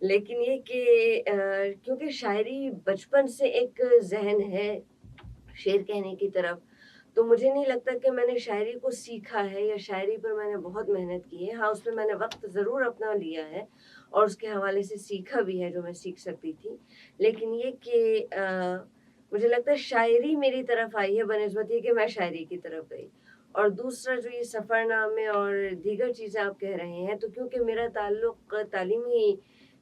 لیکن یہ کہ کیونکہ شاعری بچپن سے ایک ذہن ہے شعر کہنے کی طرف، تو مجھے نہیں لگتا کہ میں نے شاعری کو سیکھا ہے یا شاعری پر میں نے بہت محنت کی ہے. ہاں، اس میں نے وقت ضرور اپنا لیا ہے اور اس کے حوالے سے سیکھا بھی ہے جو میں سیکھ سکتی تھی. لیکن یہ کہ مجھے لگتا ہے شاعری میری طرف آئی ہے بنسبت یہ کہ میں شاعری کی طرف گئی. اور دوسرا جو یہ سفر نامے اور دیگر چیزیں آپ کہہ رہے ہیں، تو کیونکہ میرا تعلق تعلیمی،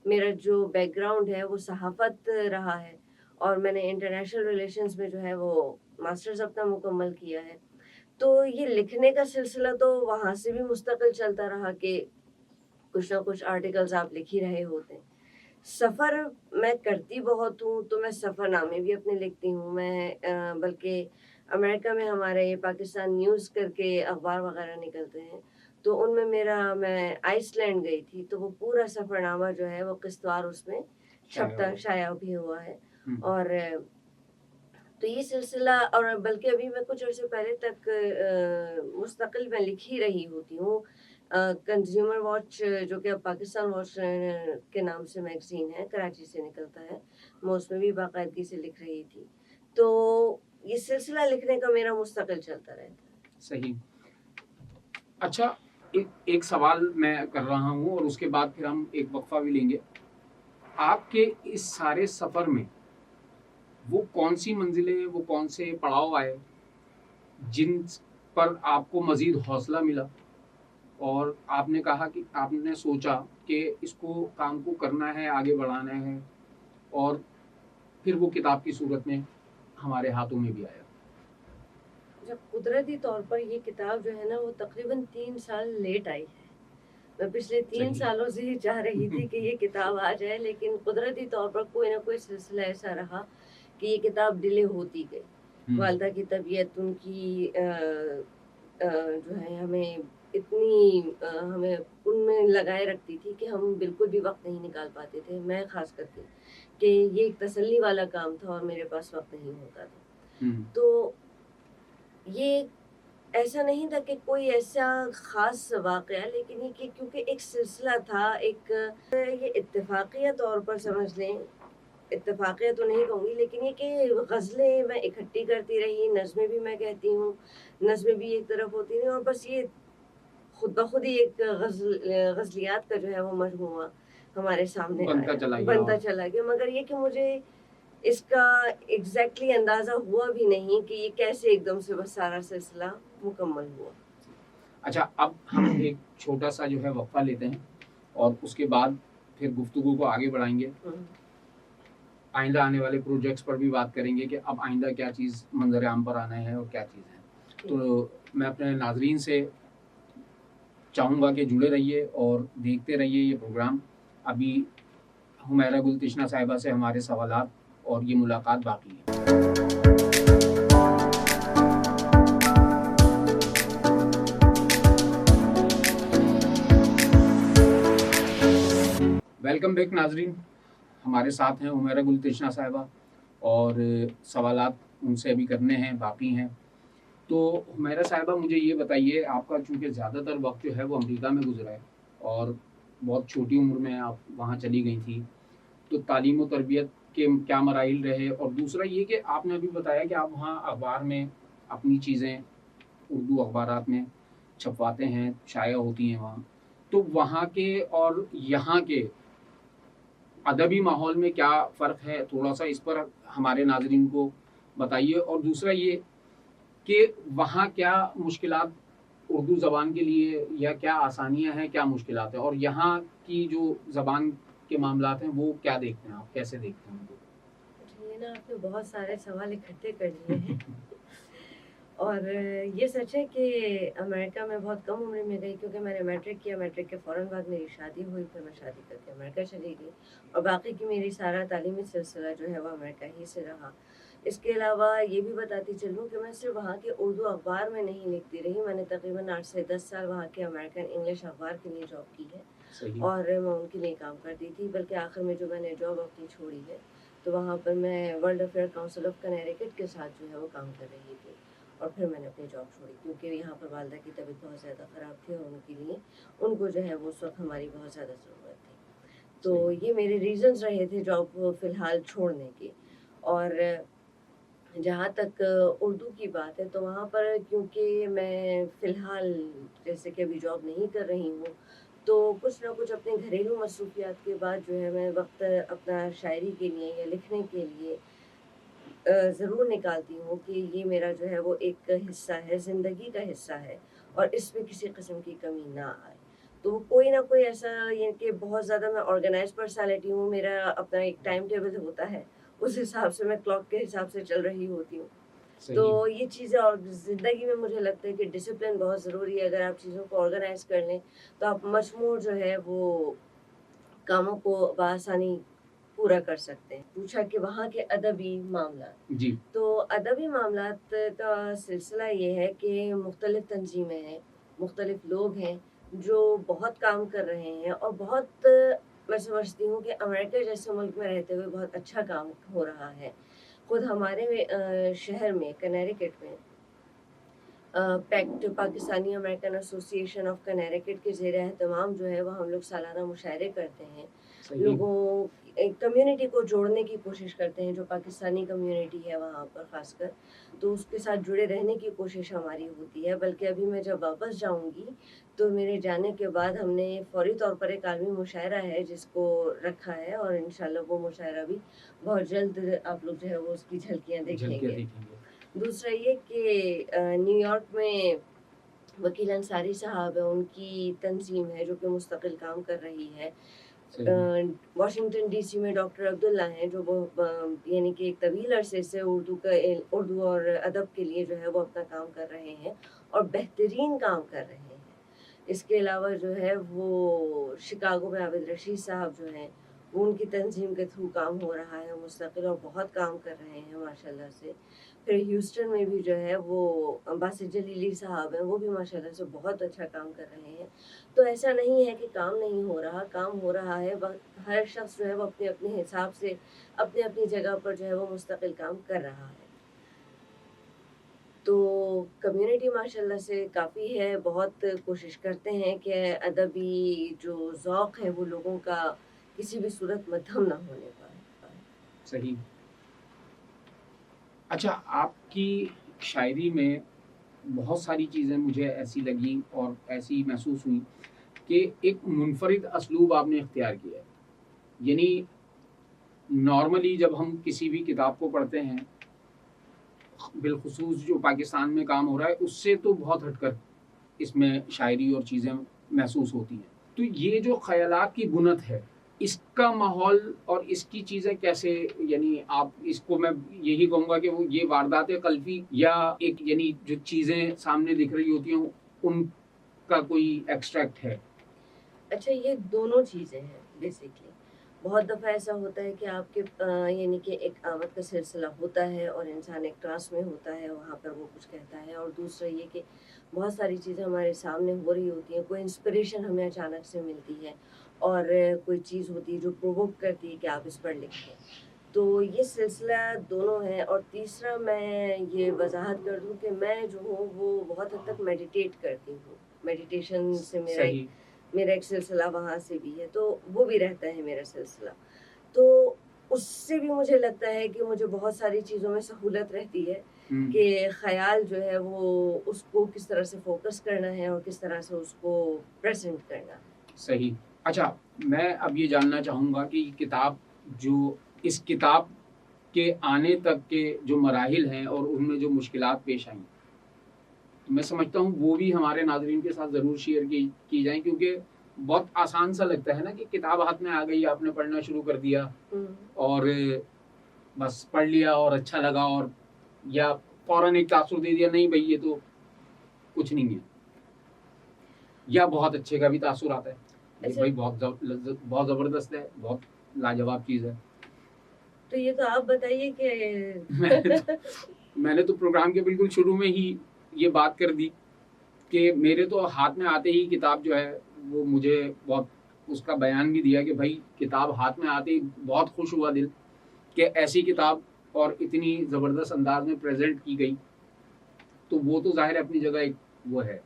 میرا جو بیک گراؤنڈ ہے وہ صحافت رہا ہے اور میں نے انٹرنیشنل ریلیشنز میں جو ہے وہ ماسٹرز اپنا مکمل کیا ہے، تو یہ لکھنے کا سلسلہ تو وہاں سے بھی مستقل چلتا رہا کہ کچھ نہ کچھ آرٹیکلز آپ لکھ ہی رہے ہوتے ہیں. سفر میں کرتی بہت ہوں، تو میں سفر نامے بھی اپنے لکھتی ہوں. میں بلکہ امریکہ میں ہمارے پاکستان نیوز کر کے اخبار وغیرہ نکلتے ہیں، تو ان میں میں آئس لینڈ گئی تھی، تو وہ پورا سفر نامہ جو ہے وہ قسطوار اس میں چھپتا شائع بھی ہوا ہے. اور تو یہ سلسلہ، اور بلکہ ابھی میں کچھ عرصے پہلے تک مستقل میں لکھ ہی رہی ہوتی ہوں. کنزیومر واچ جو کہ اب پاکستان واچ کے نام سے میگزین ہے، کراچی سے نکلتا ہے، میں اس میں بھی باقاعدگی سے لکھ رہی تھی. تو یہ سلسلہ لکھنے کا میرا مستقل چلتا رہتا ہے. صحیح. اچھا، ایک سوال میں کر رہا ہوں اور اس کے بعد پھر ہم ایک وقفہ بھی لیں گے. آپ کے اس سارے سفر میں وہ کون سی منزلیں، وہ کون سے پڑاؤ آئے جن پر آپ کو مزید حوصلہ ملا اور آپ نے کہا کہ آپ نے سوچا کہ اس کو کام کو کرنا ہے، آگے بڑھانا ہے، اور پھر وہ کتاب کی صورت میں ہمارے ہاتھوں میں بھی آیا؟ جب قدرتی طور پر یہ کتاب جو ہے نا وہ تقریباً 3 سال لیٹ آئی ہے. میں پچھلے 3 سالوں سے ہی چاہ رہی تھی کہ یہ کتاب آ جائے، لیکن قدرتی طور پر کوئی نہ کوئی سلسلہ ایسا رہا کہ یہ کتاب ڈیلے ہوتی گئی. والدہ کی طبیعت، ان کی جو ہے ہمیں اتنی ہمیں ان میں لگائے رکھتی تھی کہ ہم بالکل بھی وقت نہیں نکال پاتے تھے، میں خاص کر کے، کہ یہ ایک تسلی والا کام تھا اور میرے پاس وقت نہیں ہوتا تھا. تو یہ ایسا نہیں تھا کہ کوئی ایسا خاص واقعہ، لیکن یہ کہ کیونکہ ایک سلسلہ تھا، ایک یہ اتفاقیہ طور پر سمجھ لیں، اتفاقیہ تو نہیں کہوں گی، لیکن یہ کہ غزلیں میں اکٹھی کرتی رہی، نظمیں بھی میں کہتی ہوں، نظمیں بھی ایک طرف ہوتی ہیں، اور بس یہ خود بخود ہی ایک غزلیات کا جو ہے وہ مجموعہ ہمارے سامنے بنتا چلا گیا. مگر یہ کہ مجھے اس کا ایگزیکٹلی اندازہ ہوا بھی نہیں کہ یہ کیسے ایک دم سے بس سارا سلسلہ مکمل ہوا. اچھا، اب ہم ایک چھوٹا سا جو ہے وقفہ لیتے ہیں اور اس کے بعد پھر گفتگو کو آگے بڑھائیں گے. آئندہ آنے والے پروجیکٹس پر بھی بات کریں گے کہ اب آئندہ کیا چیز منظر عام پر آنا ہے اور کیا چیز ہے. تو میں اپنے ناظرین سے چاہوں گا کہ جڑے رہیے اور دیکھتے رہیے یہ پروگرام. ابھی حمیرہ گل تشنہ صاحبہ سے ہمارے سوالات اور یہ ملاقات باقی ہے. ویلکم بیک ناظرین. ہمارے ساتھ ہیں حمیرہ گل تشنہ صاحبہ اور سوالات ان سے ابھی کرنے ہیں، باقی ہیں. تو حمیرہ صاحبہ مجھے یہ بتائیے، آپ کا چونکہ زیادہ تر وقت جو ہے وہ امریکہ میں گزرا ہے اور بہت چھوٹی عمر میں آپ وہاں چلی گئی تھی، تو تعلیم و تربیت کے کیا مراحل رہے؟ اور دوسرا یہ کہ آپ نے ابھی بتایا کہ آپ وہاں اخبار میں اپنی چیزیں اردو اخبارات میں چھپواتے ہیں، شائع ہوتی ہیں وہاں، تو وہاں کے اور یہاں کے ادبی ماحول میں کیا فرق ہے؟ تھوڑا سا اس پر ہمارے ناظرین کو بتائیے. اور دوسرا یہ کہ وہاں کیا مشکلات اردو زبان کے لیے، یا کیا آسانیاں ہیں، کیا مشکلات ہیں، اور یہاں کی جو زبان کے معاملات ہیں وہ کیا دیکھتے ہیں آپ، کیسے دیکھتے ہیں ان کو؟ یہ نا آپ نے بہت سارے سوال اکٹھے کر لیے ہیں. اور یہ سچ ہے کہ امریکہ میں بہت کم عمر میں گئی، کیونکہ میں نے میٹرک کیا، میٹرک کے فوراً بعد میری شادی ہوئی، پھر میں شادی کر کے امریکہ چلی گئی، اور باقی کی میری سارا تعلیمی سلسلہ جو ہے وہ امریکہ ہی سے رہا. اس کے علاوہ یہ بھی بتاتی چلوں کہ میں صرف وہاں کے اردو اخبار میں نہیں لکھتی رہی، میں نے تقریباً 8 سے 10 سال وہاں کے امریکن انگلش اخبار کے لیے جاب کی ہے. اور میں ان کے لیے کام کرتی تھی، بلکہ آخر میں جو میں نے جاب اپنی چھوڑی ہے تو وہاں پر میں ورلڈ افیئر کاؤنسل آف کنیکٹک کے ساتھ جو ہے وہ کام کر رہی تھی، اور پھر میں نے اپنی جاب چھوڑی کیونکہ یہاں پر والدہ کی طبیعت بہت زیادہ خراب تھی اور ان کے لیے ان کو جو ہے وہ اس وقت ہماری بہت زیادہ ضرورت تھی. تو یہ میرے ریزنز رہے تھے جاب فی الحال چھوڑنے کے. اور جہاں تک اردو کی بات ہے تو وہاں پر کیونکہ میں فی الحال جیسے کہ ابھی جاب نہیں کر رہی ہوں تو کچھ نہ کچھ اپنے گھریلو مصروفیات کے بعد جو ہے میں وقت اپنا شاعری کے لیے یا لکھنے کے لیے ضرور نکالتی ہوں کہ یہ میرا جو ہے وہ ایک حصہ ہے، زندگی کا حصہ ہے اور اس میں کسی قسم کی کمی نہ آئے. تو کوئی نہ کوئی ایسا یہ کہ بہت زیادہ میں آرگنائز پرسنالٹی ہوں، میرا اپنا ایک ٹائم ٹیبل ہوتا ہے، اس حساب سے میں کلاک کے حساب سے چل رہی ہوتی ہوں. تو صحیح. یہ چیزیں اور زندگی میں مجھے لگتا ہے کہ ڈسپلن بہت ضروری ہے. اگر آپ چیزوں کو آرگنائز کر لیں تو آپ مجموع جو ہے وہ کاموں کو بآسانی پورا کر سکتے ہیں. پوچھا کہ وہاں کے ادبی معاملات، جی. تو ادبی معاملات کا سلسلہ یہ ہے کہ مختلف تنظیمیں ہیں، مختلف لوگ ہیں جو بہت کام کر رہے ہیں اور بہت میں سمجھتی ہوں کہ امریکہ جیسے ملک میں رہتے ہوئے بہت اچھا کام ہو رہا ہے. خود ہمارے شہر میں کنیریکٹ میں پیکٹ پاکستانی امریکن ایسوسی ایشن آف کنیریکٹ کے زیر اہتمام جو ہے وہ ہم لوگ سالانہ مشاعرے کرتے ہیں. صحیح. لوگوں کمیونٹی کو جوڑنے کی کوشش کرتے ہیں، جو پاکستانی کمیونٹی ہے وہاں پر خاص کر، تو اس کے ساتھ جڑے رہنے کی کوشش ہماری ہوتی ہے. بلکہ ابھی میں جب واپس جاؤں گی تو میرے جانے کے بعد ہم نے فوری طور پر ایک عالمی مشاعرہ ہے جس کو رکھا ہے اور انشاءاللہ وہ مشاعرہ بھی بہت جلد آپ لوگ جو ہے وہ اس کی جھلکیاں دیکھیں گے. دوسرا یہ کہ نیو یارک میں وکیل انصاری صاحب ہیں، ان کی تنظیم ہے جو کہ مستقل کام کر رہی ہے. واشنگٹن ڈی سی میں ڈاکٹر عبداللہ ہیں جو یعنی کہ ایک طویل عرصے سے اردو اور ادب کے لیے جو ہے وہ اپنا کام کر رہے ہیں اور بہترین کام کر رہے ہیں. اس کے علاوہ جو ہے وہ شکاگو میں عابد رشید صاحب جو ہیں وہ ان کی تنظیم کے تھرو کام ہو رہا ہے مستقل اور بہت کام کر رہے ہیں ماشاءاللہ سے. پھر ہیوسٹن میں بھی جو ہے وہ باسط جلیلی صاحب ہیں، وہ بھی ماشاءاللہ سے بہت اچھا کام کر رہے ہیں. تو ایسا نہیں ہے کہ کام نہیں ہو رہا، کام ہو رہا ہے. ہر شخص جو ہے وہ اپنے اپنے حساب سے اپنی اپنی جگہ پر جو ہے وہ مستقل کام کر رہا ہے. تو کمیونٹی ماشاءاللہ سے کافی ہے، بہت کوشش کرتے ہیں کہ ادبی جو ذوق ہے وہ لوگوں کا کسی بھی صورت مدھم نہ ہونے پائے. صحیح. اچھا، آپ کی شاعری میں بہت ساری چیزیں مجھے ایسی لگیں اور ایسی محسوس ہوئی کہ ایک منفرد اسلوب آپ نے اختیار کیا ہے. یعنی نارملی جب ہم کسی بھی کتاب کو پڑھتے ہیں، بالخصوص جو پاکستان میں کام ہو رہا ہے، اس سے تو بہت ہٹ کر اس میں شاعری اور چیزیں محسوس ہوتی ہیں. تو یہ جو خیالات کی بنت ہے، اس کا ماحول اور اس کی چیزیں کیسے، یعنی آپ اس کو میں یہی کہوں گا کہ وہ یہ واردات قلبی یا ایک یعنی جو چیزیں سامنے دکھ رہی ہوتی ہیں ان کا کوئی ایکسٹریکٹ ہے؟ اچھا، یہ دونوں چیزیں ہیں بیسکلی. بہت دفعہ ایسا ہوتا ہے کہ آپ کے یعنی کہ ایک آمد کا سلسلہ ہوتا ہے اور انسان ایک ٹرانس میں ہوتا ہے، وہاں پر وہ کچھ کہتا ہے. اور دوسرا یہ کہ بہت ساری چیزیں ہمارے سامنے ہو رہی ہوتی ہیں، کوئی انسپریشن ہمیں اچانک سے ملتی ہے اور کوئی چیز ہوتی ہے جو پرووک کرتی ہے کہ آپ اس پر لکھیں. تو یہ سلسلہ دونوں ہے. اور تیسرا میں یہ وضاحت کر دوں کہ میں جو ہوں وہ بہت حد تک میڈیٹیٹ کرتی ہوں. میڈیٹیشن سے میرا ایک سلسلہ وہاں سے بھی ہے، تو وہ بھی رہتا ہے میرا سلسلہ. تو اس سے بھی مجھے لگتا ہے کہ مجھے بہت ساری چیزوں میں سہولت رہتی ہے کہ خیال جو ہے وہ اس کو کس طرح سے فوکس کرنا ہے اور کس طرح سے اس کو پریزنٹ کرنا ہے. صحیح. اچھا، میں اب یہ جاننا چاہوں گا کہ یہ کتاب جو اس کتاب کے آنے تک کے جو مراحل ہیں اور ان میں جو مشکلات پیش آئیں، میں سمجھتا ہوں وہ بھی ہمارے ناظرین کے ساتھ ضرور شیئر کی جائیں، کیونکہ بہت آسان سا لگتا ہے نا کہ کتاب ہاتھ میں آ گئی، آپ نے پڑھنا شروع کر دیا اور بس پڑھ لیا اور اچھا لگا، اور یا فوراً ایک تاثر دے دیا، نہیں بھائی یہ تو کچھ نہیں ہے، یا بہت اچھے کا بھی تاثر آتا ہے، یہ بھائی بہت زبردست ہے، بہت لاجواب چیز ہے. تو یہ تو آپ بتائیے کہ میں نے تو پروگرام کے بالکل شروع میں ہی یہ بات کر دی کہ میرے تو ہاتھ میں آتے ہی کتاب جو ہے وہ مجھے بہت اس کا بیان بھی دیا کہ بھائی کتاب ہاتھ میں آتے ہی بہت خوش ہوا دل کہ ایسی کتاب اور اتنی زبردست انداز میں پریزنٹ کی گئی. تو وہ تو ظاہر ہے اپنی جگہ ایک وہ ہے.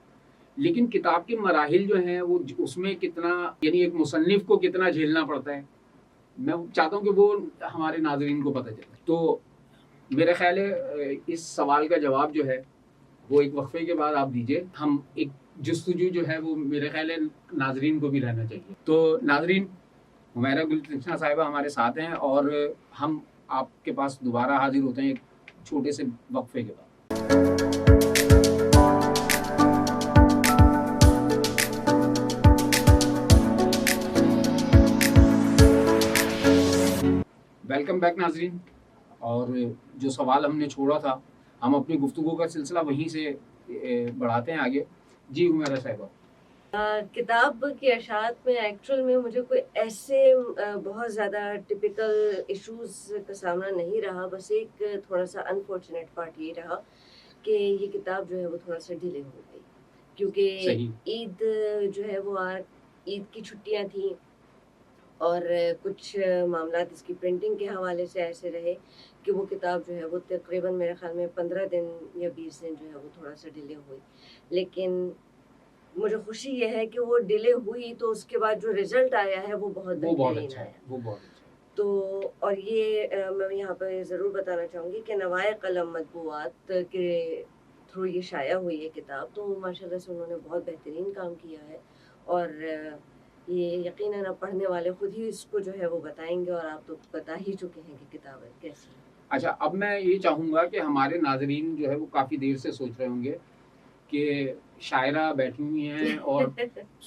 لیکن کتاب کے مراحل جو ہیں وہ اس میں کتنا یعنی ایک مصنف کو کتنا جھیلنا پڑتا ہے، میں چاہتا ہوں کہ وہ ہمارے ناظرین کو پتہ چلے. تو میرا خیال ہے اس سوال کا جواب جو ہے وہ ایک وقفے کے بعد آپ دیجئے. ہم ایک جستجو جو ہے وہ میرے خیال ہے ناظرین کو بھی رہنا چاہیے. تو ناظرین، حمیرہ گل کرشنا صاحبہ ہمارے ساتھ ہیں اور ہم آپ کے پاس دوبارہ حاضر ہوتے ہیں ایک چھوٹے سے وقفے کے بعد. ویلکم بیک ناظرین. اور جو سوال ہم نے چھوڑا تھا ہم اپنی گفتگو کا سلسلہ وہیں سے بڑھاتے ہیں آگے. جی حمیرہ صاحبہ. کتاب کی اشاعت میں ایکچوئل میں مجھے کوئی ایسے بہت زیادہ ٹپیکل ایشوز کا سامنا نہیں رہا. بس ایک تھوڑا سا انفارچونیٹ پارٹ یہ رہا کہ یہ کتاب جو ہے وہ تھوڑا سا ڈیلے ہو گئی کیونکہ صحیح. عید جو ہے وہ عید کی چھٹیاں تھیں اور کچھ معاملات اس کی پرنٹنگ کے حوالے سے ایسے رہے کہ وہ کتاب جو ہے وہ تقریباً میرے خیال میں 15 دن یا 20 دن جو ہے وہ تھوڑا سا ڈیلے ہوئی. لیکن مجھے خوشی یہ ہے کہ وہ ڈیلے ہوئی تو اس کے بعد جو رزلٹ آیا ہے وہ بہت بہترین آیا. وہ بہت اچھا ہے. تو اور یہ میں یہاں پہ ضرور بتانا چاہوں گی کہ نوائے قلم مطبوعات کے تھرو یہ شائع ہوئی ہے کتاب. تو ماشاءاللہ سے انہوں نے بہت بہترین کام کیا ہے اور یہ یقیناً اب پڑھنے والے خود ہی اس کو جو ہے وہ بتائیں گے اور آپ تو بتا ہی چکے ہیں کہ کتاب کیسی ہے. اچھا، اب میں یہ چاہوں گا کہ ہمارے ناظرین جو ہے وہ کافی دیر سے سوچ رہے ہوں گے کہ شاعرہ بیٹھی ہوئی ہیں اور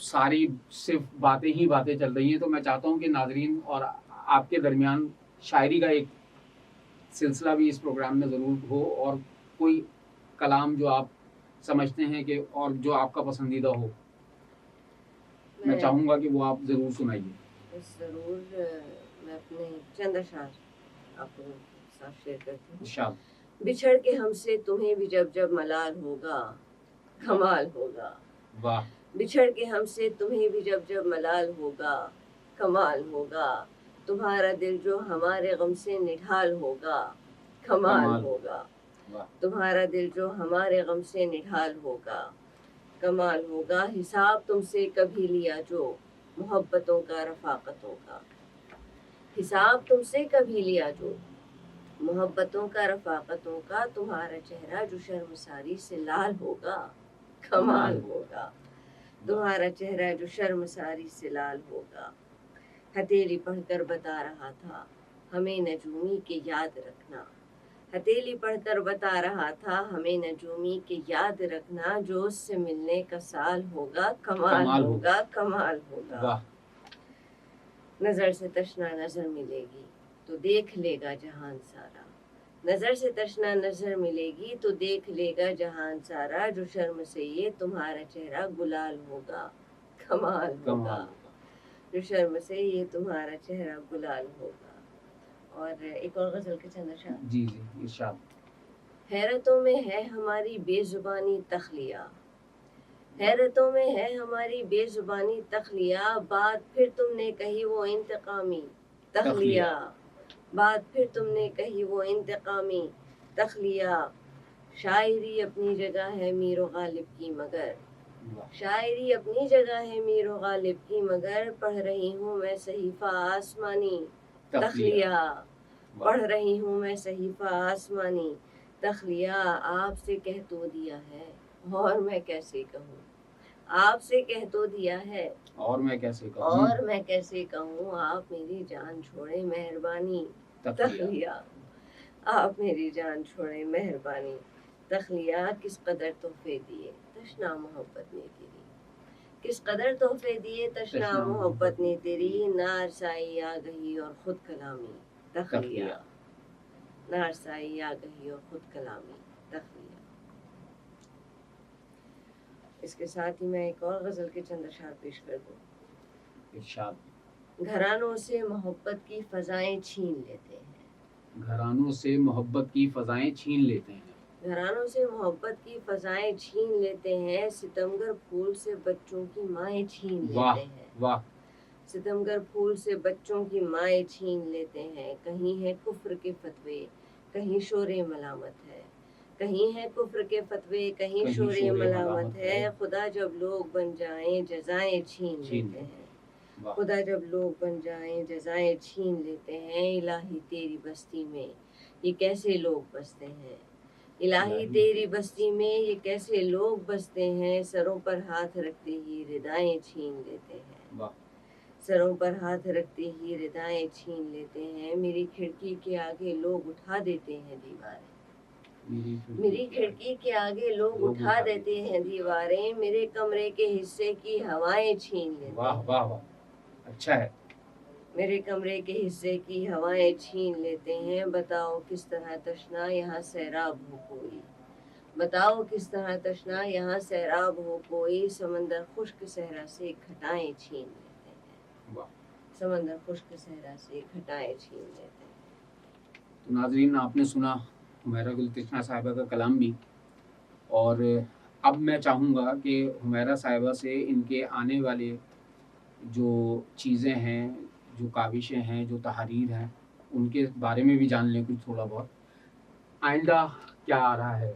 ساری صرف باتیں ہی باتیں چل رہی ہیں. تو میں چاہتا ہوں کہ ناظرین اور آپ کے درمیان شاعری کا ایک سلسلہ بھی اس پروگرام میں ضرور ہو اور کوئی کلام جو آپ سمجھتے ہیں کہ اور جو آپ کا پسندیدہ ہو میں چاہوں گا کہ وہ آپ ضرور سنائیے. ضرور میں اپنے چند اشعار آپ کو ساتھ شیئر کرتی ہوں. انشاءاللہ. بچھڑ کے ہم سے تمہیں بھی جب جب ملال ہوگا کمال ہوگا. واہ. بچھڑ کے ہم سے تمہیں بھی جب جب ملال ہوگا کمال ہوگا. تمہارا دل جو ہمارے غم سے نڈھال ہوگا کمال ہوگا. تمہارا دل جو ہمارے غم سے نڈھال ہوگا کمال ہوگا. حساب تم سے کبھی لیا جو محبتوں کا رفاقتوں کا. حساب تم سے کبھی لیا جو محبتوں کا رفاقتوں کا. تمہارا چہرہ جو شرمساری سے لال ہوگا کمال ہوگا. تمہارا چہرہ جو شرمساری سے لال ہوگا. ہتھیلی پڑھ کر بتا رہا تھا ہمیں نجومی کے یاد رکھنا. ہتھیلی پڑھ کر بتا رہا تھا ہمیں نجومی کے یاد رکھنا. جو اس سے ملنے کا سال ہوگا کمال ہوگا کمال ہوگا. نظر سے تشنا نظر ملے گی تو دیکھ لے گا جہان سارا. نظر سے تشنا نظر ملے گی تو دیکھ لے گا جہان سارا. جو شرم سے یہ تمہارا چہرہ گلال ہوگا کمال ہوگا. جو شرم سے یہ تمہارا چہرہ گلال ہوگا. اور ایک اور غزل کے چند اشعار. جی جی ارشاد. حیرتوں میں ہے ہماری بے زبانی تخلیہ. حیرتوں میں ہے ہماری بے زبانی تخلیہ. بات پھر تم نے کہی وہ انتقامی تخلیہ. بات پھر تم نے کہی وہ انتقامی تخلیہ. شاعری اپنی جگہ ہے میر و غالب کی مگر. شاعری اپنی جگہ ہے میر و غالب کی مگر. پڑھ رہی ہوں میں صحیفہ آسمانی تخلیہ. پڑھ رہی ہوں میں صحیفہ آسمانی تخلیہ. آپ سے کہہ تو دیا ہے اور میں کیسے کہوں. آپ سے کہہ تو دیا ہے اور میں کیسے کہوں. اور میں کیسے کہوں. آپ میری جان چھوڑے مہربانی تخلیہ. آپ میری جان چھوڑے مہربانی تخلیہ. کس قدر تحفے دیے تشنا محبت نے تیری. کس قدر تحفے دیے تشنا محبت نے تیری. نارسائی آگہی اور خود کلامی تخلیہ. نارسائی آگہی اور خود کلامی تخلیہ. اس کے ساتھ ہی میں ایک اور غزل کے چند اشعار پیش کر دوں. ارشاد. گھرانوں سے محبت کی فضائیں چھین لیتے ہیں. گھرانوں سے محبت کی فضائیں چھین لیتے ہیں. گھرانوں سے محبت کی فضائیں چھین لیتے ہیں. ستمگر پھول سے بچوں کی مائیں چھین لیتے ہیں. واہ. ستمگر پھول سے بچوں کی مائیں چھین لیتے ہیں. کہیں ہے کفر کے فتوے کہیں شور ملامت ہے. کہیں ہے کفر کے فتوے، کہیں شور ملامت ہے، خدا جب لوگ بن جائیں جزائیں چھین لیتے ہیں، خدا جب لوگ بن جائیں جزائیں چھین لیتے ہیں، الہی تیری بستی میں یہ کیسے لوگ بستے ہیں، الہی تیری بستی میں یہ کیسے لوگ بستے ہیں، سروں پر ہاتھ رکھتے ہی ردائیں چھین لیتے ہیں، سروں پر ہاتھ رکھتے ہی ردائیں چھین لیتے ہیں، میری کھڑکی کے آگے لوگ اٹھا دیتے ہیں دیواریں، میری کھڑکی کے آگے لوگ اٹھا دیتے ہیں دیواریں، میرے کمرے کے حصے کی ہوائیں چھین لیتے ہیں، واہ واہ واہ، اچھا ہے، میرے کمرے کے حصے کی ہوائیں چھین لیتے ہیں، بتاؤ کس طرح تشنا یہاں سیراب ہو کوئی، بتاؤ کس طرح تشنا یہاں سیراب ہو کوئی، سمندر خشک صحرا سے گھٹائیں چھین لیتے ہیں، سمندر خشک صحرا سے گھٹائیں چھین لیتے ہیں۔ تو ناظرین، آپ نے سنا حمیرہ گل تشنہ صاحبہ کا کلام بھی، اور اب میں چاہوں گا کہ حمیرہ صاحبہ سے ان کے آنے والے جو چیزیں ہیں، جو کاوشیں ہیں، جو تحریر ہیں، ان کے بارے میں بھی جان لیں کچھ تھوڑا بہت، آئندہ کیا آ رہا ہے؟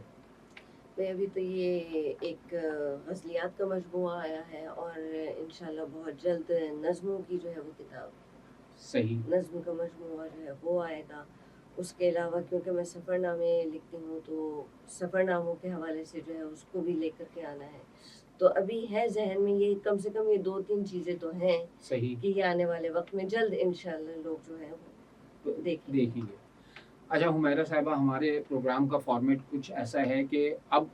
ابھی تو یہ ایک غزلیات کا مجموعہ آیا ہے، اور انشاءاللہ بہت جلد نظموں کی جو ہے وہ کتاب، صحیح، نظم کا مجموعہ جو ہے وہ آئے گا۔ اس کے علاوہ کیونکہ میں سفر نامے لکھتی ہوں تو سفر ناموں کے حوالے سے جو ہے اس کو بھی لے کر کے آنا ہے، تو ابھی ہے ذہن میں یہ کم سے کم یہ 2-3 چیزیں تو ہیں صحیح، کہ یہ آنے والے وقت میں جلد انشاءاللہ لوگ جو ہے وہ دیکھیں گے۔ اچھا حمیرہ صاحبہ، ہمارے پروگرام کا فارمیٹ کچھ ایسا ہے کہ اب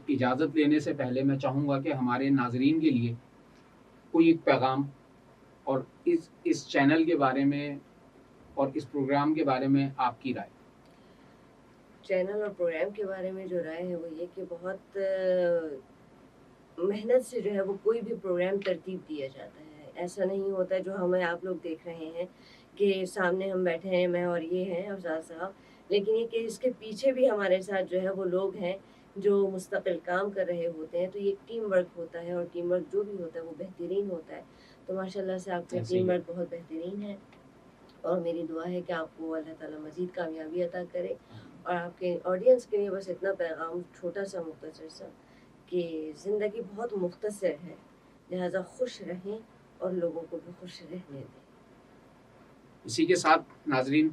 اجازت لینے سے پہلے میں چاہوں گا کہ ہمارے ناظرین کے لیے کوئی ایک پیغام اور اس چینل کے بارے میں اور اس پروگرام کے بارے میں آپ کی رائے۔ چینل اور پروگرام کے بارے میں جو رائے ہے وہ یہ کہ بہت محنت سے جو ہے وہ کوئی بھی پروگرام ترتیب دیا جاتا ہے، ایسا نہیں ہوتا جو ہمیں آپ لوگ دیکھ رہے ہیں کہ سامنے ہم بیٹھے ہیں، میں اور یہ ہیں افضال صاحب، لیکن یہ کہ اس کے پیچھے بھی ہمارے ساتھ جو ہے وہ لوگ ہیں جو مستقل کام کر رہے ہوتے ہیں، تو یہ ٹیم ورک ہوتا ہے، اور ٹیم ورک جو بھی ہوتا ہے وہ بہترین ہوتا ہے، تو ماشاءاللہ سے آپ کا ٹیم ورک بہت بہترین ہے، اور میری دعا ہے کہ آپ کو اللہ تعالیٰ مزید کامیابی عطا کرے، اور آپ کے آڈینس کے لیے بس اتنا پیغام چھوٹا سا مختصر سا کہ زندگی بہت مختصر ہے، لہذا خوش رہیں اور لوگوں کو بھی خوش رہنے دیں۔ اسی کے ساتھ ناظرین،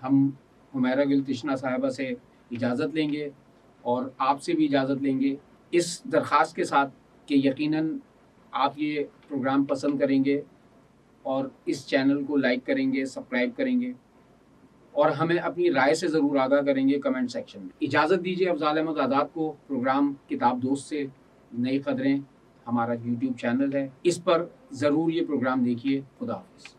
ہم حمیرہ گل تشنہ صاحبہ سے اجازت لیں گے اور آپ سے بھی اجازت لیں گے، اس درخواست کے ساتھ کہ یقیناً آپ یہ پروگرام پسند کریں گے اور اس چینل کو لائک کریں گے، سبسکرائب کریں گے، اور ہمیں اپنی رائے سے ضرور آگاہ کریں گے کمنٹ سیکشن میں۔ اجازت دیجیے افضال احمد آزاد کو۔ پروگرام کتاب دوست سے نئی قدریں ہمارا یوٹیوب چینل ہے، اس پر ضرور یہ پروگرام دیکھیے۔ خدا حافظ۔